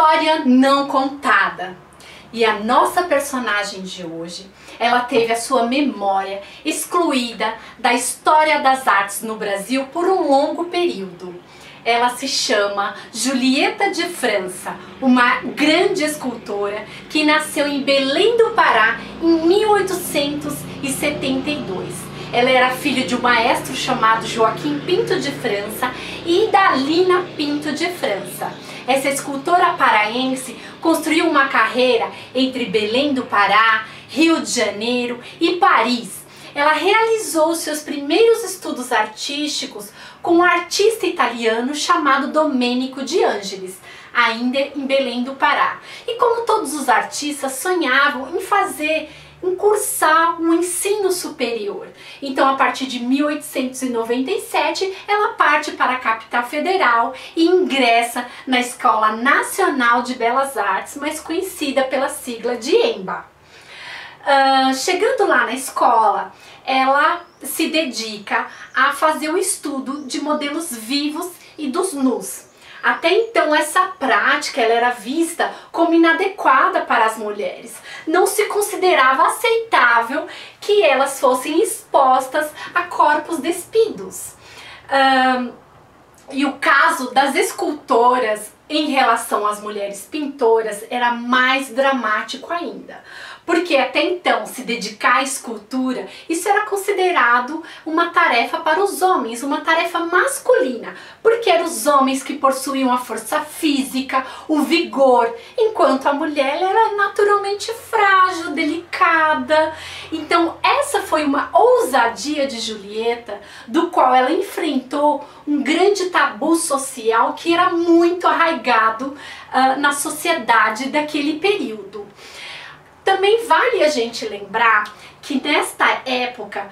História não contada. E a nossa personagem de hoje, ela teve a sua memória excluída da história das artes no Brasil por um longo período. Ela se chama Julieta de França, uma grande escultora que nasceu em Belém do Pará em 1872. Ela era filha de um maestro chamado Joaquim Pinto de França e Idalina Pinto de França. Essa escultora paraense construiu uma carreira entre Belém do Pará, Rio de Janeiro e Paris. Ela realizou seus primeiros estudos artísticos com um artista italiano chamado Domenico de Angelis, ainda em Belém do Pará. E como todos os artistas, sonhavam em cursar um ensino superior. Então, a partir de 1897, ela parte para a capital federal e ingressa na Escola Nacional de Belas Artes, mais conhecida pela sigla de EMBA. Chegando lá na escola, ela se dedica a fazer o estudo de modelos vivos e dos nus. Até então, essa prática ela era vista como inadequada para as mulheres. Não se considerava aceitável que elas fossem expostas a corpos despidos. E o caso das escultoras em relação às mulheres pintoras era mais dramático ainda. Porque até então, se dedicar à escultura, isso era considerado uma tarefa para os homens, uma tarefa masculina, porque eram os homens que possuíam a força física, o vigor, enquanto a mulher era naturalmente frágil, delicada. Então essa foi uma ousadia de Julieta, do qual ela enfrentou um grande tabu social que era muito arraigado na sociedade daquele período. Também vale a gente lembrar que nesta época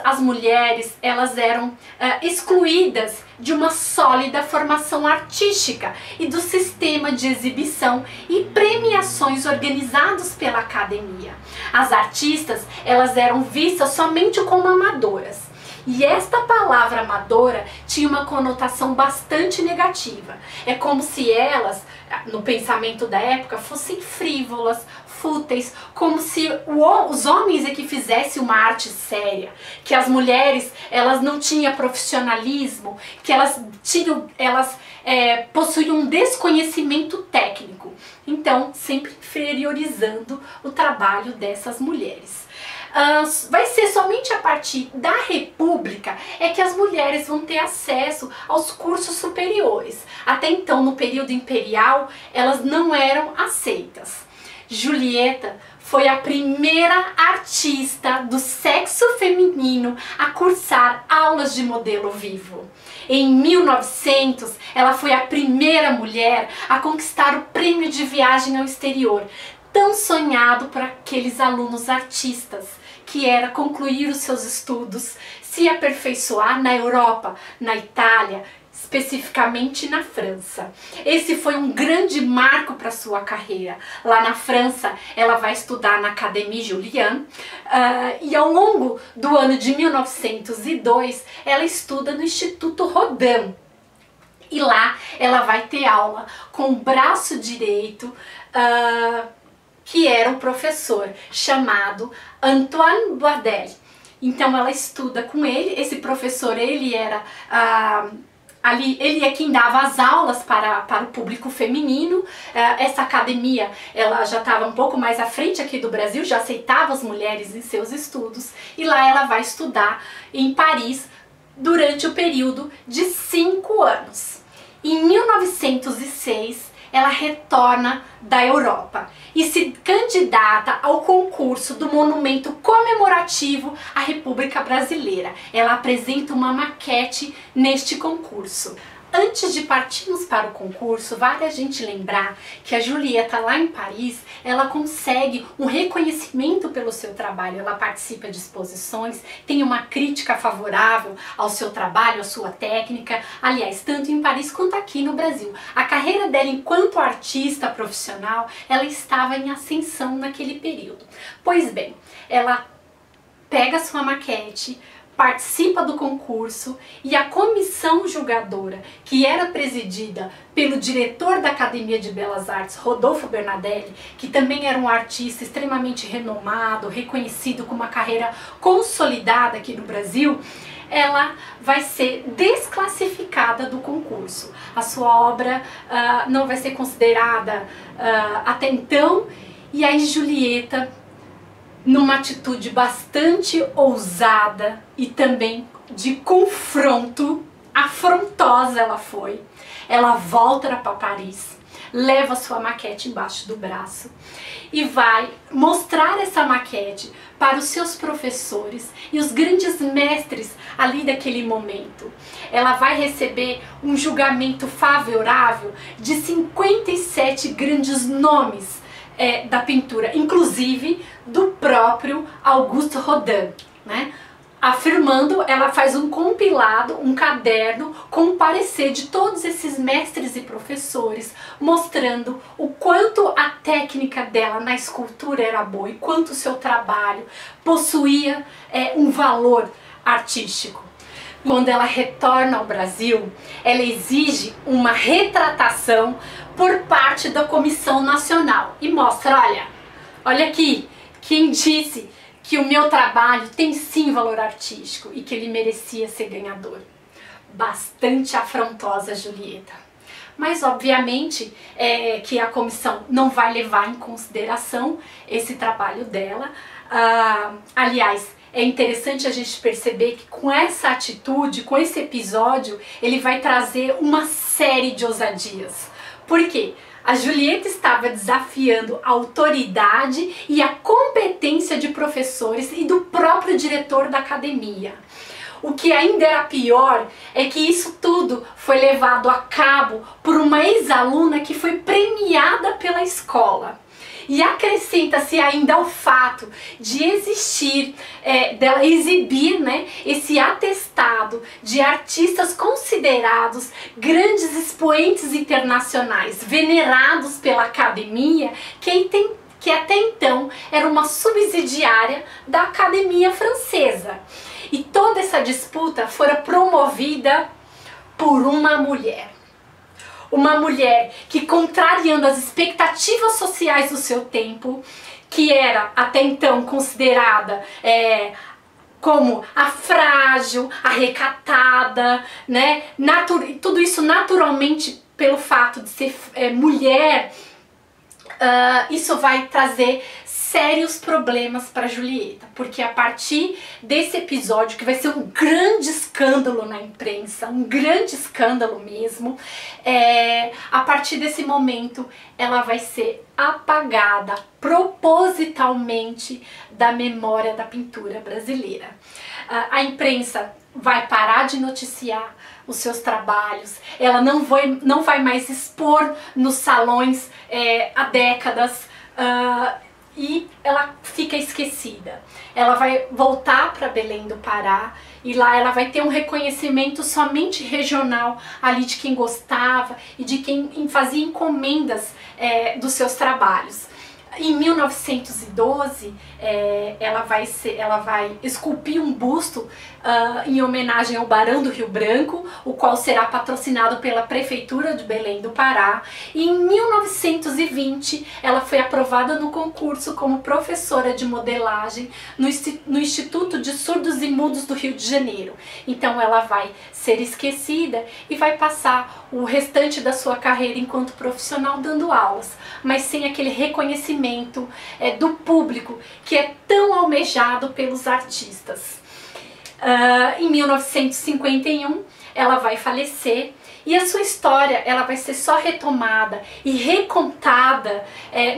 as mulheres eram excluídas de uma sólida formação artística e do sistema de exibição e premiações organizados pela academia. As artistas elas eram vistas somente como amadoras. E esta palavra amadora tinha uma conotação bastante negativa. É como se elas, no pensamento da época, fossem frívolas, fúteis, como se os homens é que fizessem uma arte séria, que as mulheres elas não tinham profissionalismo, que elas possuíam um desconhecimento técnico. Então, sempre inferiorizando o trabalho dessas mulheres. Vai ser somente a partir da República é que as mulheres vão ter acesso aos cursos superiores. Até então, no período imperial, elas não eram aceitas. Julieta foi a primeira artista do sexo feminino a cursar aulas de modelo vivo. Em 1900, ela foi a primeira mulher a conquistar o prêmio de viagem ao exterior, tão sonhado por aqueles alunos artistas, que era concluir os seus estudos, se aperfeiçoar na Europa, na Itália, especificamente na França. Esse foi um grande marco para sua carreira. Lá na França, ela vai estudar na Académie Julian e ao longo do ano de 1902, ela estuda no Instituto Rodin. E lá ela vai ter aula com o braço direito, que era um professor chamado Antoine Bourdelle. Então ela estuda com ele. Esse professor, ele era ele é quem dava as aulas para o público feminino. Essa academia ela já estava um pouco mais à frente aqui do Brasil, já aceitava as mulheres em seus estudos, e lá ela vai estudar em Paris durante o período de 5 anos. Em 1906, ela retorna da Europa e se candidata ao concurso do Monumento Comemorativo à República Brasileira. Ela apresenta uma maquete neste concurso. Antes de partirmos para o concurso, vale a gente lembrar que a Julieta lá em Paris, ela consegue um reconhecimento pelo seu trabalho, ela participa de exposições, tem uma crítica favorável ao seu trabalho, à sua técnica, aliás, tanto em Paris quanto aqui no Brasil. A carreira dela enquanto artista profissional, ela estava em ascensão naquele período. Pois bem, ela pega sua maquete, participa do concurso e a comissão julgadora, que era presidida pelo diretor da Academia de Belas Artes, Rodolfo Bernadelli, que também era um artista extremamente renomado, reconhecido com uma carreira consolidada aqui no Brasil, ela vai ser desclassificada do concurso. A sua obra não vai ser considerada até então, e aí Julieta, numa atitude bastante ousada e também de confronto, afrontosa ela foi. Ela volta para Paris, leva sua maquete embaixo do braço e vai mostrar essa maquete para os seus professores e os grandes mestres ali daquele momento. Ela vai receber um julgamento favorável de 57 grandes nomes da pintura, inclusive do próprio Auguste Rodin, né? Afirmando, ela faz um compilado, um caderno com o parecer de todos esses mestres e professores, mostrando o quanto a técnica dela na escultura era boa e quanto o seu trabalho possuía um valor artístico. Quando ela retorna ao Brasil, ela exige uma retratação por parte da Comissão Nacional e mostra, olha aqui, quem disse que o meu trabalho tem sim valor artístico e que ele merecia ser ganhador. Bastante afrontosa Julieta. Mas obviamente que a comissão não vai levar em consideração esse trabalho dela. Aliás, é interessante a gente perceber que com essa atitude, com esse episódio, ele vai trazer uma série de ousadias. Por quê? A Julieta estava desafiando a autoridade e a competência de professores e do próprio diretor da academia. O que ainda era pior é que isso tudo foi levado a cabo por uma ex-aluna que foi premiada pela escola. E acrescenta-se ainda o fato de existir, dela exibir, né, esse atestado de artistas considerados grandes expoentes internacionais, venerados pela academia, que até então era uma subsidiária da Academia Francesa. E toda essa disputa fora promovida por uma mulher. Uma mulher que, contrariando as expectativas sociais do seu tempo, que era até então considerada como a frágil, a recatada, né? Tudo isso naturalmente pelo fato de ser mulher, isso vai trazer sérios problemas para Julieta, porque a partir desse episódio, que vai ser um grande escândalo na imprensa, um grande escândalo mesmo, a partir desse momento ela vai ser apagada propositalmente da memória da pintura brasileira. A imprensa vai parar de noticiar os seus trabalhos, ela não vai mais expor nos salões há décadas, e ela fica esquecida. Ela vai voltar para Belém do Pará e lá ela vai ter um reconhecimento somente regional ali de quem gostava e de quem fazia encomendas dos seus trabalhos. Em 1912, ela vai esculpir um busto em homenagem ao Barão do Rio Branco, o qual será patrocinado pela Prefeitura de Belém do Pará. E em 1920, ela foi aprovada no concurso como professora de modelagem no Instituto de Surdos e Mudos do Rio de Janeiro. Então ela vai ser esquecida e vai passar o restante da sua carreira enquanto profissional dando aulas, mas sem aquele reconhecimento do público que é tão almejado pelos artistas. Em 1951 ela vai falecer e a sua história ela vai ser só retomada e recontada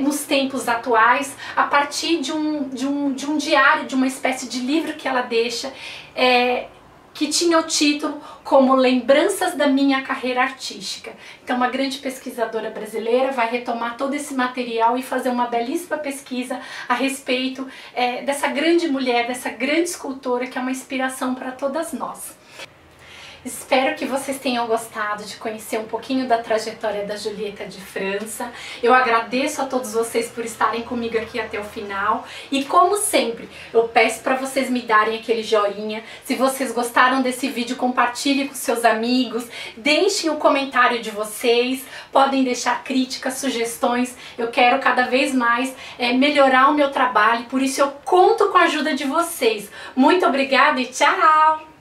nos tempos atuais a partir de um diário, de uma espécie de livro que ela deixa, que tinha o título como Lembranças da Minha Carreira Artística. Então uma grande pesquisadora brasileira vai retomar todo esse material e fazer uma belíssima pesquisa a respeito dessa grande mulher, dessa grande escultora que é uma inspiração para todas nós. Espero que vocês tenham gostado de conhecer um pouquinho da trajetória da Julieta de França. Eu agradeço a todos vocês por estarem comigo aqui até o final. E como sempre, eu peço para vocês me darem aquele joinha. Se vocês gostaram desse vídeo, compartilhe com seus amigos. Deixem o comentário de vocês. Podem deixar críticas, sugestões. Eu quero cada vez mais melhorar o meu trabalho. Por isso eu conto com a ajuda de vocês. Muito obrigada e tchau!